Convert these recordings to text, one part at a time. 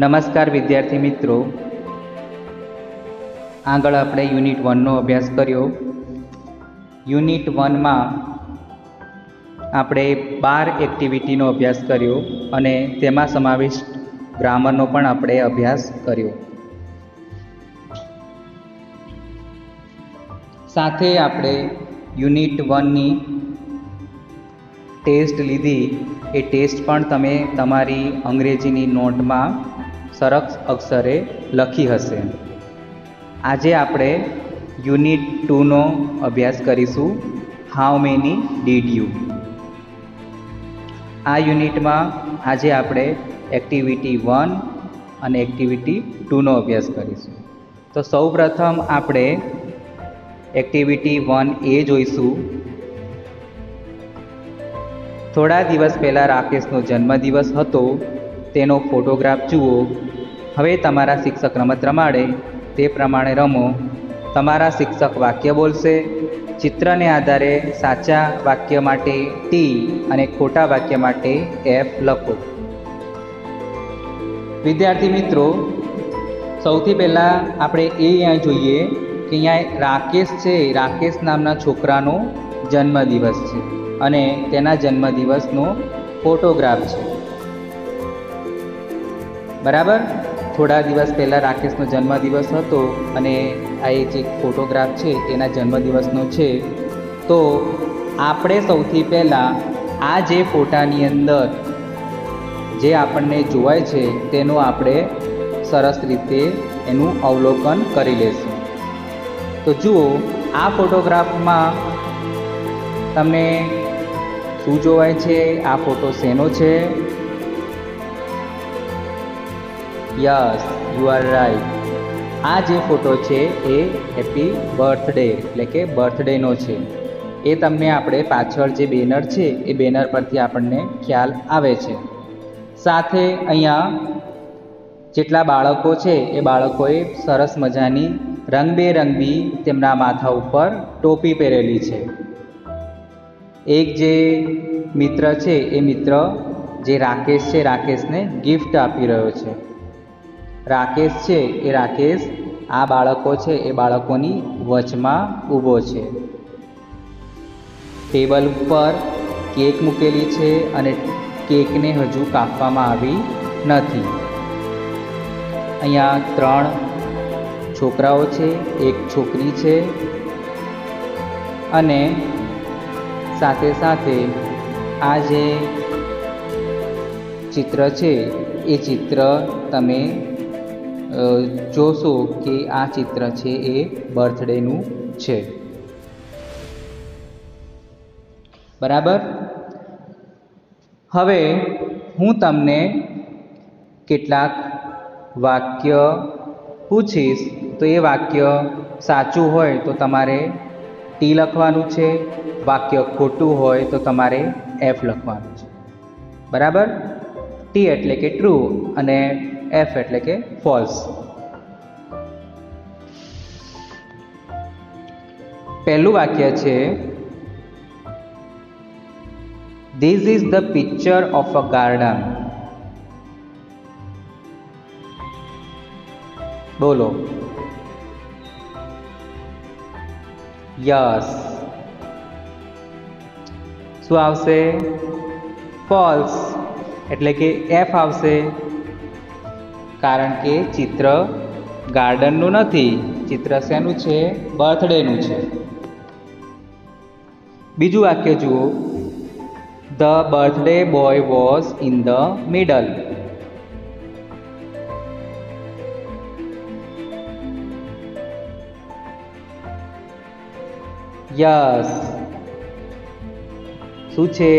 નમસ્કાર વિદ્યાર્થી મિત્રો, આગળ આપણે યુનિટ 1નો અભ્યાસ કર્યો. યુનિટ 1માં આપણે 12 એક્ટિવિટીનો અભ્યાસ કર્યો અને તેમાં સમાવિષ્ટ ગ્રામરનો પણ આપણે અભ્યાસ કર્યો. સાથે આપણે યુનિટ 1ની ટેસ્ટ લીધી. એ ટેસ્ટ પણ તમે તમારી અંગ્રેજીની નોટમાં સરસ અક્ષરે લખી હશે. આજે આપણે યુનિટ 2નો અભ્યાસ કરીશું. How many did you. આ યુનિટમાં આજે આપણે એક્ટિવિટી 1 અને એક્ટિવિટી 2નો અભ્યાસ કરીશું. તો સૌપ્રથમ આપણે એક્ટિવિટી 1A જોઈશું. થોડા દિવસ પહેલાં રાકેશનો જન્મદિવસ હતો, તેનો ફોટોગ્રાફ જુઓ. હવે તમારા શિક્ષક રમત રમાડે તે પ્રમાણે રમો. તમારા શિક્ષક વાક્ય બોલશે. ચિત્રને આધારે સાચા વાક્ય માટે ટી અને ખોટા વાક્ય માટે એફ લખો. વિદ્યાર્થી મિત્રો, સૌથી પહેલાં આપણે અહીંયા જોઈએ કે અહીંયા રાકેશ છે. રાકેશ નામના છોકરાનો જન્મદિવસ છે અને તેના જન્મદિવસનો ફોટોગ્રાફ છે. બરાબર. થોડા દિવસ પહેલાં રાકેશનો જન્મદિવસ હતો અને આ જે ફોટોગ્રાફ છે એના જન્મદિવસનો છે. તો આપણે સૌથી પહેલાં આ જે ફોટાની અંદર જે આપણને જોવાય છે તેનું આપણે સરસ રીતે એનું અવલોકન કરી લઈશું. તો જુઓ, આ ફોટોગ્રાફમાં તમને શું જોવાય છે? આ ફોટો શેનો છે? Yes, you are right. આ જે ફોટો છે એ હેપી બર્થડે એટલે કે બર્થડેનો છે. એ તમને આપણે પાછળ જે બેનર છે એ બેનર પરથી આપણને ખ્યાલ આવે છે. સાથે અહીંયા જેટલા બાળકો છે એ બાળકોએ સરસ મજાની રંગબેરંગી તેમના માથા ઉપર ટોપી પહેરેલી છે. એક જે મિત્ર છે એ મિત્ર જે રાકેશ છે, રાકેશને ગિફ્ટ આપી રહ્યો છે. રાકેશ છે એ રાકેશ આ બાળકો છે એ બાળકોની વચમાં ઊભો છે. ટેબલ ઉપર કેક મૂકેલી છે અને કેકને હજુ કાપવામાં આવી નથી. અહીંયા 3 છોકરાઓ છે, એક છોકરી છે અને સાથે સાથે આ જે ચિત્ર છે એ ચિત્ર તમે જોશો કે આ ચિત્ર છે એ બર્થડેનું છે. બરાબર. હવે હું તમને કેટલાક વાક્ય પૂછીશ, તો એ વાક્ય સાચું હોય તો તમારે ટી લખવાનું છે, વાક્ય ખોટું હોય તો તમારે એફ લખવાનું છે. બરાબર. ટી એટલે કે ટ્રુ અને એફ એટલે કે ફોલ્સ. પહેલું વાક્ય છે, this is the picture of a garden. બોલો. યસ. શું આવશે? ફોલ્સ એટલે કે એફ આવશે, કારણ કે ચિત્ર ગાર્ડનનું નથી. ચિત્ર શેનું છે? બર્થડેનું છે. બીજું વાક્ય જુઓ, the birthday boy was in the middle. Yes. શું છે?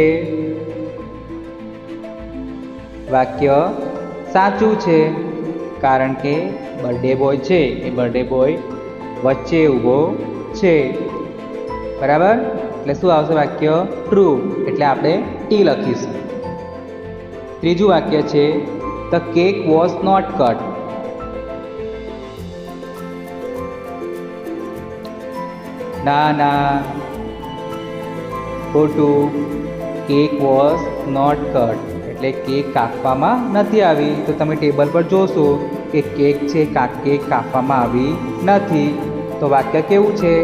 વાક્ય સાચું છે, કારણ કે બર્થડે બોય છે એ બર્થડે બોય વચ્ચે ઊભો છે. બરાબર. એટલે શું આવશે વાક્ય? ટ્રુ. એટલે આપણે ટી લખીશું. ત્રીજું વાક્ય છે, the cake was not cut. ના ના, ખોટું. કેક વોઝ નોટ કટ, એટલે કેક કાપવામાં નથી આવી. તો તમે ટેબલ પર જોશો કે કેક છે કેક કાપવામાં આવી નથી. તો વાક્ય કેવું છે?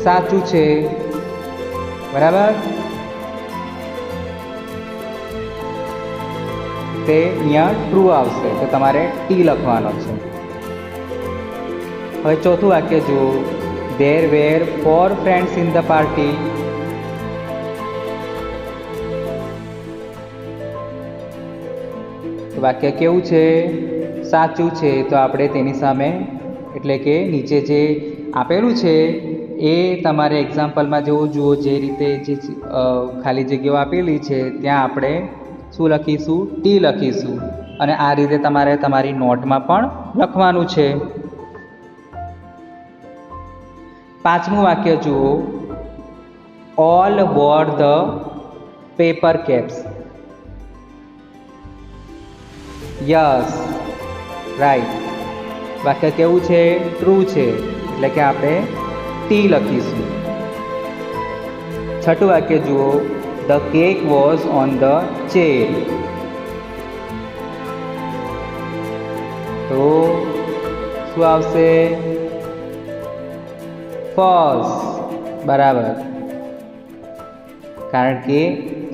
સાચું છે. બરાબર. તે અહીંયા ટ્રુ આવશે, તો તમારે ટી લખવાનો છે. હવે ચોથું વાક્ય જુઓ. There were 4 friends in the party. તો વાક્ય કેવું છે? સાચું છે. તો આપણે તેની સામે એટલે કે નીચે જે આપેલું છે એ તમારે એક્ઝામ્પલમાં જેવું જુઓ, જે રીતે જે ખાલી જગ્યાઓ આપેલી છે ત્યાં આપણે શું લખીશું? ટી લખીશું. અને આ રીતે તમારે તમારી નોટમાં પણ લખવાનું છે. પાંચમું વાક્ય જુઓ. All war the paper caps. Yes, right. વાક્ય કેવું છે? ટ્રુ છે, એટલે કે આપણે ટી લખીશું. છઠ્ઠું વાક્ય જુઓ. The cake was on the chair. તો શું આવશે? ફોલ્સ. બરાબર. કારણ કે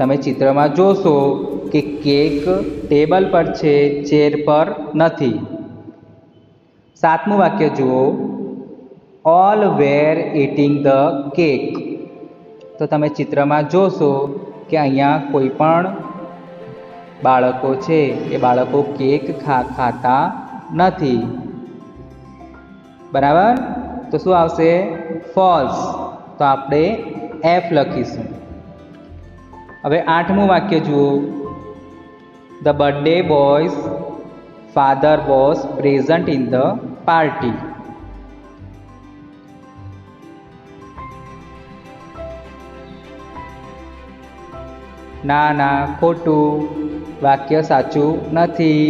તમે ચિત્રમાં જોશો કે કેક ટેબલ પર છે, ચેર પર નથી. સાતમું વાક્ય જુઓ. All wear eating the cake. તો તમે ચિત્રમાં જોશો કે અહીંયા કોઈ પણ બાળકો છે એ બાળકો કેક ખાતા નથી. બરાબર. તો શું આવશે? ફોલ્સ. તો આપણે એફ લખીશું. હવે આઠમું વાક્ય જુઓ. The birthday boys father was present in the party. ના, ખોટું. વાક્ય સાચું નથી.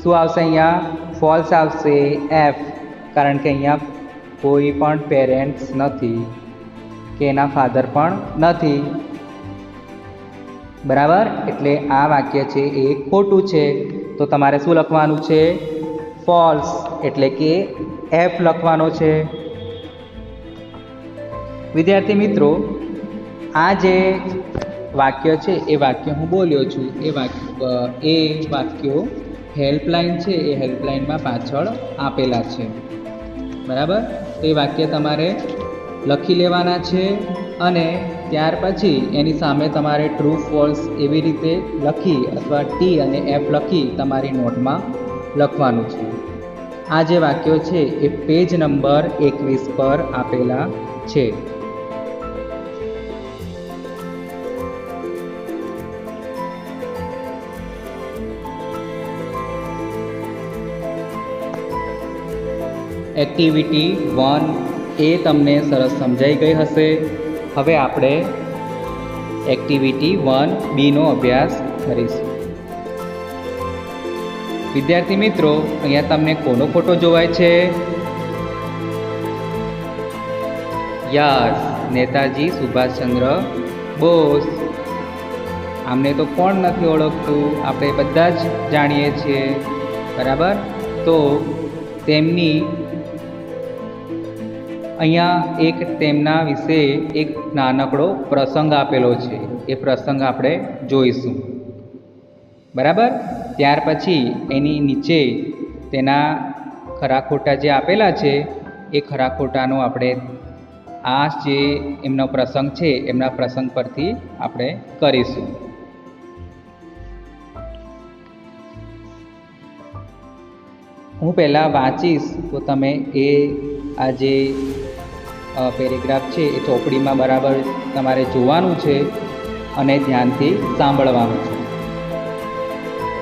શું આવશે અહીંયા? ફોલ્સ આવશે, એફ. કારણ કે અહીંયા કોઈ પણ પેરેન્ટ્સ નથી કે એના ફાધર પણ નથી. બરાબર. એટલે આ વાક્ય છે એ ખોટું છે. તો તમારે શું લખવાનું છે? ફોલ્સ, એટલે કે એફ લખવાનો છે. વિદ્યાર્થી મિત્રો, આ જે વાક્ય છે એ વાક્ય હું બોલ્યો છું એ વાક્યો હેલ્પલાઇન છે એ હેલ્પલાઇનમાં પાછળ આપેલા છે. બરાબર. તો એ વાક્ય તમારે લખી લેવાના છે અને ત્યાર પછી એની સામે તમારે ટ્રુ ફોલ્સ એવી રીતે લખી અથવા ટી અને એફ લખી તમારી નોટમાં લખવાનું છે. આ જે વાક્યો છે એ પેજ નંબર 21 પર આપેલા છે. એક્ટિવિટી 1 એ તમને સરસ સમજાઈ ગઈ હશે. હવે આપણે એક્ટિવિટી 1B નો અભ્યાસ કરીશું. વિદ્યાર્થી મિત્રો, અહીંયા તમને કોનો ફોટો જોવાય છે? યસ, નેતાજી સુભાષચંદ્ર બોઝ. આમને તો કોણ નથી ઓળખતું? આપણે બધા જ જાણીએ છીએ. બરાબર. તો તેમની અહીંયા એક તેમના વિશે એક નાનકડો પ્રસંગ આપેલો છે. એ પ્રસંગ આપણે જોઈશું. બરાબર. ત્યાર પછી એની નીચે તેના ખરા ખોટા જે આપેલા છે એ ખરા ખોટાનો આપણે આ જે એમનો પ્રસંગ છે એમના પ્રસંગ પરથી આપણે કરીશું. હું પહેલાં વાંચીશ તો તમે આ જે પેરેગ્રાફ છે એ ચોપડીમાં બરાબર તમારે જોવાનું છે અને ધ્યાનથી સાંભળવાનું છે.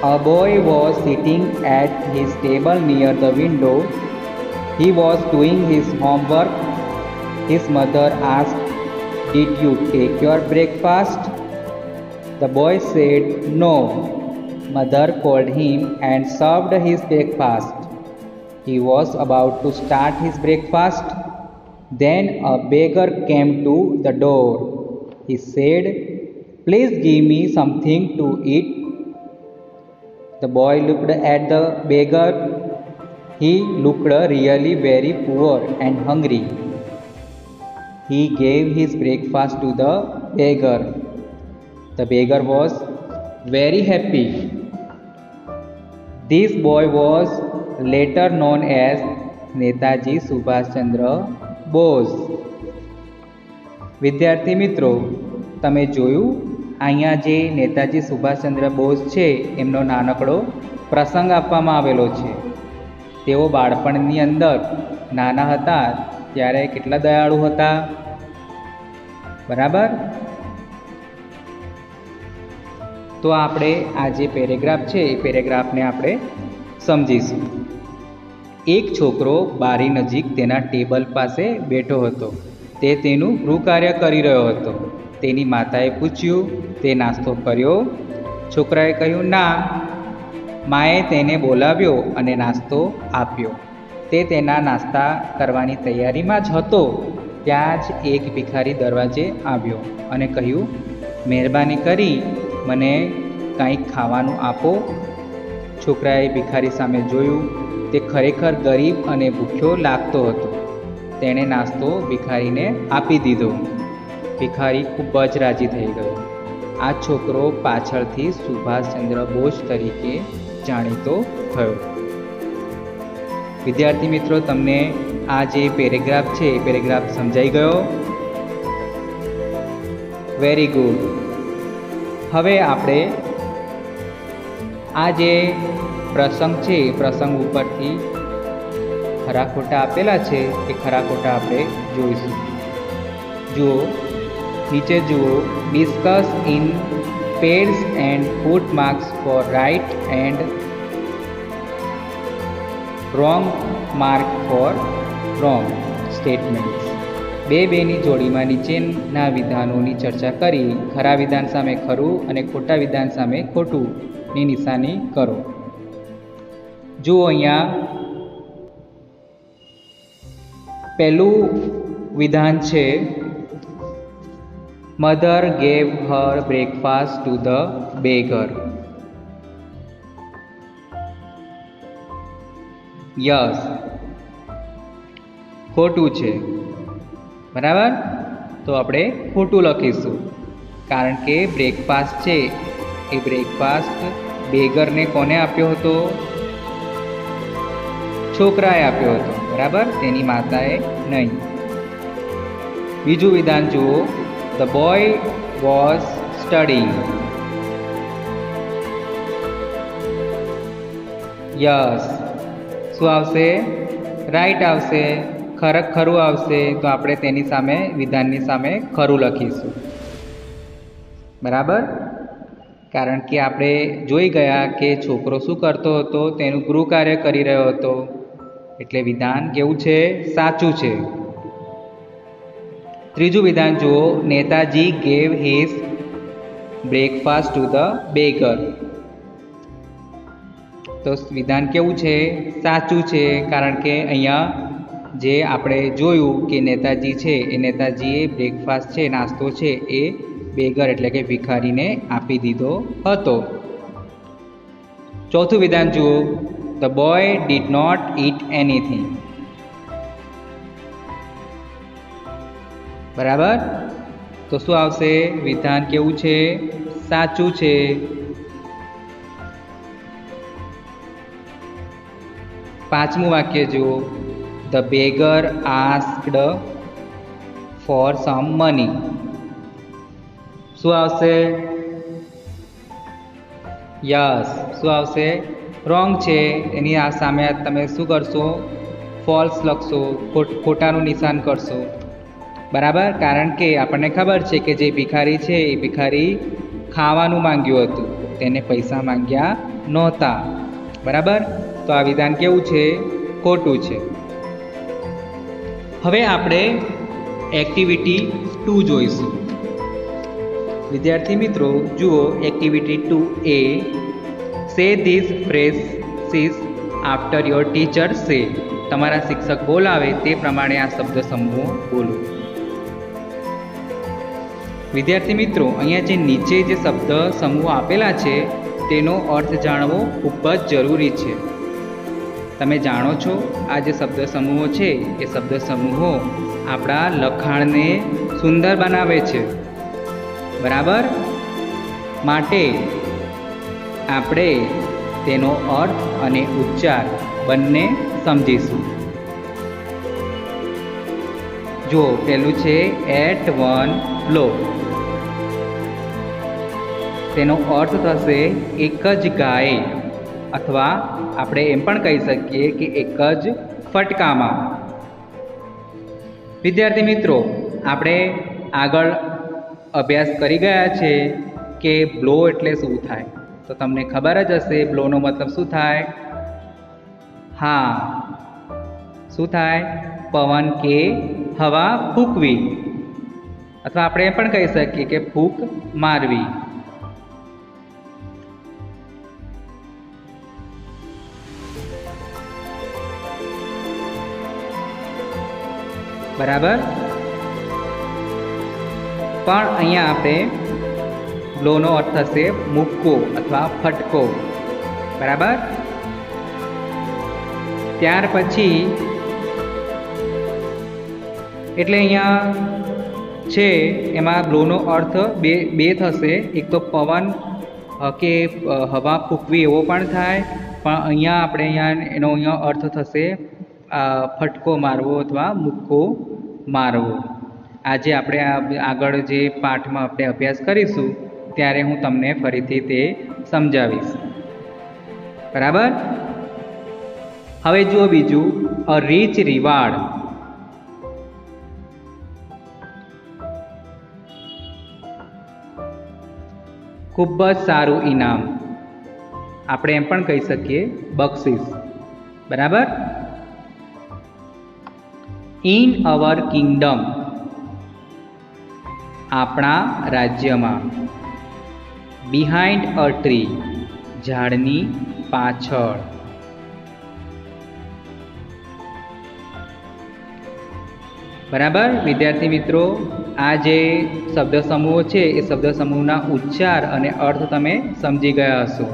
A boy was sitting at his table near the window. He was doing his homework. His mother asked, "Did you take your breakfast?" The boy said, "No." Mother called him and served his breakfast. He was about to start his breakfast. Then a beggar came to the door. He said, Please give me something to eat. The boy looked at the beggar. He looked really very poor and hungry. He gave his breakfast to the beggar. The beggar was very happy. This boy was later known as Netaji Subhash Chandra Bose. વિદ્યાર્થી મિત્રો, તમે જોયું અહીંયા જે નેતાજી સુભાષચંદ્ર બોઝ છે એમનો નાનકડો પ્રસંગ આપવામાં આવેલો છે. તેઓ બાળપણની અંદર નાના હતા ત્યારે કેટલા દયાળુ હતા, બરાબર? તો આપણે આ જે પેરેગ્રાફ છે એ પેરેગ્રાફને આપણે સમજીશું. એક છોકરો બારી નજીક તેના ટેબલ પાસે બેઠો હતો. તે તેનું ગૃહકાર્ય કરી રહ્યો હતો. તેની માતાએ પૂછ્યું, તે નાસ્તો કર્યો? છોકરાએ કહ્યું, ના. માએ તેને બોલાવ્યો અને નાસ્તો આપ્યો. તે તેના નાસ્તા કરવાની તૈયારીમાં જ હતો ત્યાં જ એક ભિખારી દરવાજે આવ્યો અને કહ્યું, મહેરબાની કરી મને કંઈક ખાવાનું આપો. છોકરાએ ભિખારી સામે જોયું. તે ખરેખર ગરીબ અને ભૂખ્યો લાગતો હતો. તેણે નાસ્તો ભિખારીને આપી દીધો. ભિખારી ખૂબ જ રાજી થઈ ગયો. આ છોકરો પાછળથી સુભાષચંદ્ર બોઝ તરીકે જાણીતો થયો. વિદ્યાર્થી મિત્રો, તમને આ જે પેરેગ્રાફ છે એ પેરેગ્રાફ સમજાઈ ગયો? Very good. હવે આપણે આ જે પ્રસંગ છે એ પ્રસંગ ઉપરથી ખરા ખોટા આપેલા છે એ ખરા ખોટા આપણે જોઈશું. જુઓ, નીચે જુઓ. Discuss in pairs and put marks for right and wrong mark for wrong statements. બેની જોડીમાં નીચેના વિધાનોની ચર્ચા કરી ખરા વિધાન સામે ખરું અને ખોટા વિધાન સામે ખોટુંની નિશાની કરો. જુઓ, અહીંયા પહેલું વિધાન છે, mother gave Har breakfast to the beggar. Yes, ખોટું છે, બરાબર? તો આપણે ખોટું લખીશું, કારણ કે બ્રેકફાસ્ટ છે એ બ્રેકફાસ્ટ બેગરને કોને આપ્યો હતો? છોકરાએ આપ્યો હતો, બરાબર? તેની માતાએ નહીં. બીજું વિધાન જુઓ. The boy was studying. Yes, શું આવશે? રાઈટ આવશે. ખરું આવશે. તો આપણે તેની સામે વિધાનની સામે ખરું લખીશું, બરાબર? કારણ કે આપણે જોઈ ગયા કે છોકરો શું કરતો હતો? તેનું ગૃહ કાર્ય કરી રહ્યો હતો. એટલે વિધાન કેવું છે? સાચું છે. ત્રીજું વિધાન જુઓ. Netaji gave his breakfast to the beggar. તો વિધાન કેવું છે? સાચું છે, કારણ કે અહીંયા જે આપણે જોયું કે નેતાજી છે એ નેતાજીએ બ્રેકફાસ્ટ છે, નાસ્તો છે એ બેગર એટલે કે ભિખારીને આપી દીધો હતો. ચોથું વિધાન જુઓ. The boy did not eat anything. બરાબર? તો શું આવશે? વિધાન કેવું છે? સાચું છે. પાંચમું વાક્ય જુઓ. The beggar asked for some money. શું આવશે? યસ, શું આવશે? રોંગ છે. એની આ સામે તમે શું કરશો? ફોલ્સ લખશો, ખોટાનું નિશાન કરશો, બરાબર? કારણ કે આપણને ખબર છે કે જે ભિખારી છે એ ભિખારી ખાવાનું માંગ્યું હતું, તેને પૈસા માંગ્યા નહોતા, બરાબર? તો આ વિધાન કેવું છે? ખોટું છે. હવે આપણે એક્ટિવિટી 2 જોઈશું. વિદ્યાર્થી મિત્રો, જુઓ activity 2A. Say these phrases after your teacher say. તમારા શિક્ષક બોલાવે તે પ્રમાણે આ શબ્દ સમૂહો બોલો. વિદ્યાર્થી મિત્રો, અહીંયા જે નીચે જે શબ્દ સમૂહ આપેલા છે તેનો અર્થ જાણવો ખૂબ જ જરૂરી છે. તમે જાણો છો આ જે શબ્દ સમૂહો છે એ શબ્દ સમૂહો આપણા લખાણને સુંદર બનાવે છે. બરાબર? માટે આપણે તેનો અર્થ અને ઉચ્ચાર બંને સમજીશું. જો પહેલું છે એટ વન બ્લો. તેનો અર્થ થશે એક જ ગાય, અથવા આપણે એમ પણ કહી શકીએ કે એક જ ફટકામાં. વિદ્યાર્થી મિત્રો, આપણે આગળ અભ્યાસ કરી ગયા છે કે બ્લો એટલે શું થાય. તો તમને ખબર જ હશે બ્લોનો મતલબ શું થાય. હા, શું થાય? પવન કે હવા ફૂંકવી, અથવા આપણે એમ પણ કહી શકીએ કે ફૂંક મારવી. બરાબર? પણ અહીંયા આપણે બ્લોનો અર્થ થશે મૂકો અથવા ફટકો. બરાબર? ત્યાર પછી એટલે અહીંયા છે એમાં બ્લોનો અર્થ બે થશે. એક તો પવન કે હવા ફૂંકવી એવો પણ થાય, પણ અહીંયા એનો અર્થ થશે ફટકો મારવો અથવા મુક્કો મારવો. આજે આપણે આગળ જે પાઠમાં આપણે અભ્યાસ કરીશું ત્યારે હું તમને ફરીથી તે સમજાવીશ. બરાબર? હવે જુઓ બીજું, અ રીચ રિવાર્ડ. ખૂબ જ સારું ઇનામ, આપણે એમ પણ કહી શકીએ બક્ષિસ. બરાબર? ઇન અવર કિંગડમ, આપણા રાજ્યમાં. બિહાઇન્ડ અ ટ્રી, ઝાડની પાછળ. બરાબર? વિદ્યાર્થી મિત્રો, આ જે શબ્દ સમૂહો છે એ શબ્દ સમૂહના ઉચ્ચાર અને અર્થ તમે સમજી ગયા હશો.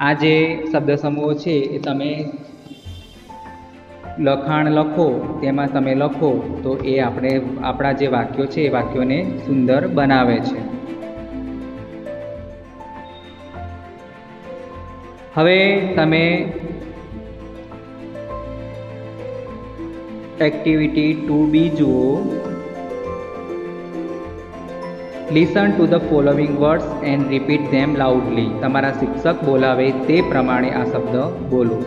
આ જે શબ્દ સમૂહો છે એ તમે લખાણ લખો, તેમાં તમે લખો તો એ આપણા જે વાક્યો છે એ વાક્યોને સુંદર બનાવે છે. હવે તમે એક્ટિવિટી 2B જુઓ. Listen to the following words and repeat them loudly. તમારા શિક્ષક બોલાવે તે પ્રમાણે આ શબ્દ બોલો.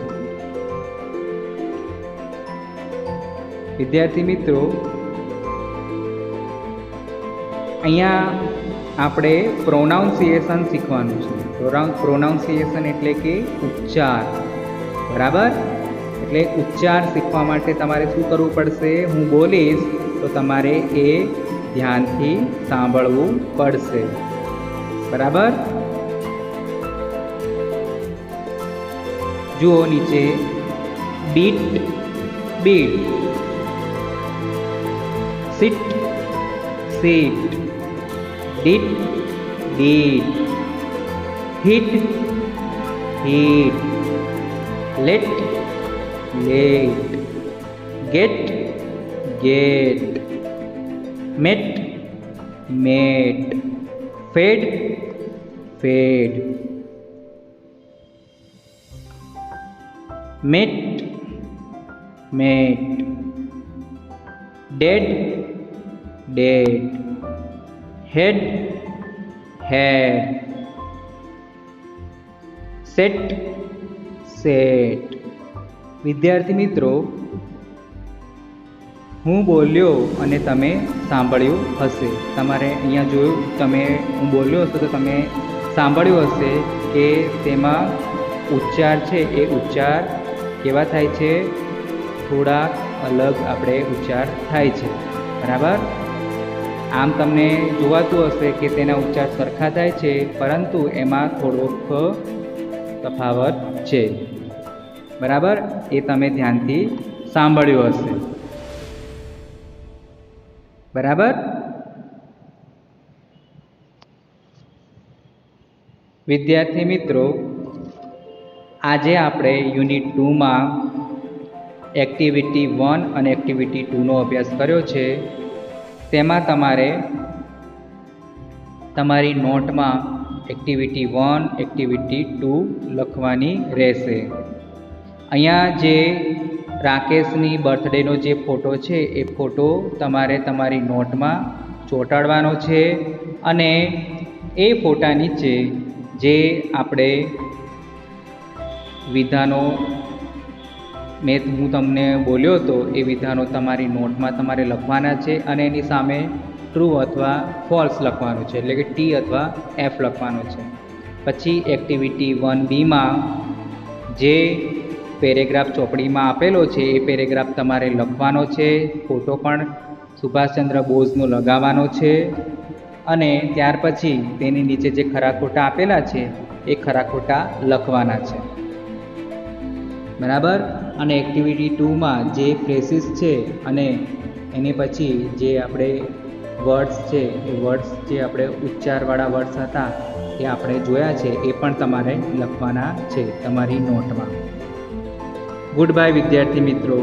વિદ્યાર્થી મિત્રો, અહીંયા આપણે પ્રોનાઉન્સિએશન શીખવાનું છે. પ્રોનાઉન્સિએશન એટલે કે ઉચ્ચાર. બરાબર? એટલે ઉચ્ચાર શીખવા માટે તમારે શું કરવું પડશે? હું બોલીશ તો તમારે એ ધ્યાનથી સાંભળવું પડશે. બરાબર? જુઓ નીચે, bit bit, sit sit, did did, hit hit, let let, get get, met met, fed fed, met met, dead dead, head head, set set. વિદ્યાર્થી મિત્રો, હું બોલ્યો અને તમે સાંભળ્યું હશે. તમારે અહીંયા જોયું, તમે હું બોલ્યો હશે તો તમે સાંભળ્યું હશે કે તેમાં ઉચ્ચાર છે એ ઉચ્ચાર કેવા થાય છે? થોડા અલગ આપણે ઉચ્ચાર થાય છે. બરાબર? આમ તમને જોવાતું હશે કે તેના ઉચ્ચાર સરખા થાય છે, પરંતુ એમાં થોડોક તફાવત છે. બરાબર? એ તમે ધ્યાનથી સાંભળ્યું હશે. બરાબર? વિદ્યાર્થી મિત્રો, આજે આપણે યુનિટ 2માં એક્ટિવિટી 1 અને એક્ટિવિટી 2નો અભ્યાસ કર્યો છે. તેમાં તમારે તમારી નોટમાં એક્ટિવિટી 1, એક્ટિવિટી 2 લખવાની રહેશે. અહીંયા જે રાકેશની બર્થડેનો જે ફોટો છે એ ફોટો તમારે તમારી નોટમાં ચોંટાડવાનો છે અને એ ફોટા નીચે જે આપણે વિધાનો હું તમને બોલ્યો હતો એ વિધાનો તમારી નોટમાં તમારે લખવાના છે અને એની સામે ટ્રુ અથવા ફોલ્સ લખવાનું છે, એટલે કે ટી અથવા એફ લખવાનું છે. પછી એક્ટિવિટી 1બીમાં જે પેરેગ્રાફ ચોપડીમાં આપેલો છે એ પેરેગ્રાફ તમારે લખવાનો છે, ફોટો પણ સુભાષચંદ્ર બોઝનો લગાવવાનો છે અને ત્યાર પછી તેની નીચે જે ખરા ખોટા આપેલા છે એ ખરા ખોટા લખવાના છે. બરાબર. અને એક્ટિવિટી 2માં જે ફ્રેસીસ છે અને એની પછી જે આપણે વર્ડ્સ છે એ વર્ડ્સ જે આપણે ઉચ્ચારવાળા વર્ડ્સ હતા એ આપણે જોયા છે એ પણ તમારે લખવાના છે તમારી નોટમાં. ગુડ બાય વિદ્યાર્થી મિત્રો.